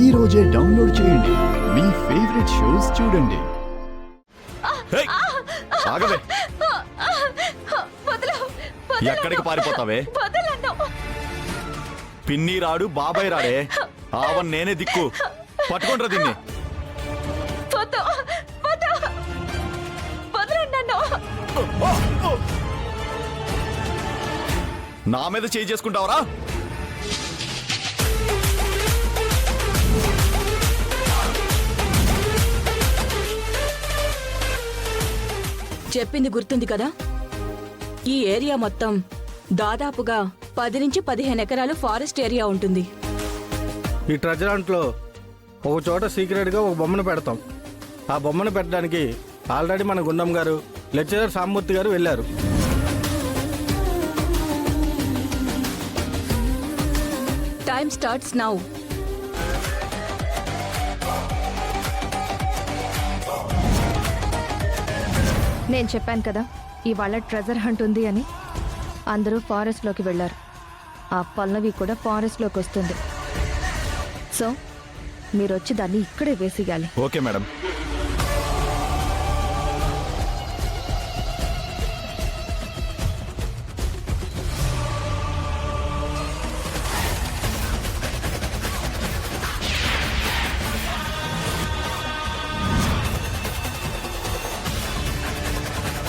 ఈ రోజే డౌన్లోడ్ చేయండి. మీ ఫేవరెట్ షోస్ చూడండి. ఆగవే, ఎక్కడికి పారిపోతావే? పిన్ని రాడు, బాబాయ్ రాడే, ఆవన్ నేనే దిక్కు. పట్టుకుంటారా దీన్ని? నా మీద చేయి చేసుకుంటావరా? చెప్పింది గుర్తుంది కదా, ఈ ఏరియా మొత్తం దాదాపుగా 10 నుంచి 15 ఎకరాలు ఫారెస్ట్ ఏరియా ఉంటుంది. ఈ ట్రెజరాంట్లో ఒక చోట సీక్రెట్గా ఒక బొమ్మను పెడతాం. ఆ బొమ్మను పెట్టడానికి ఆల్రెడీ మన గుండం గారు, లెక్చరర్ సామూర్తి గారు వెళ్ళారు. Time starts now. నేను చెప్పాను కదా ఇవాళ ట్రెజర్ హంట్ ఉంది అని. అందరూ ఫారెస్ట్లోకి వెళ్ళారు. ఆ పల్లవి కూడా ఫారెస్ట్లోకి వస్తుంది. సో మీరు వచ్చి దాన్ని ఇక్కడే వేసేయాలి. Okay madam.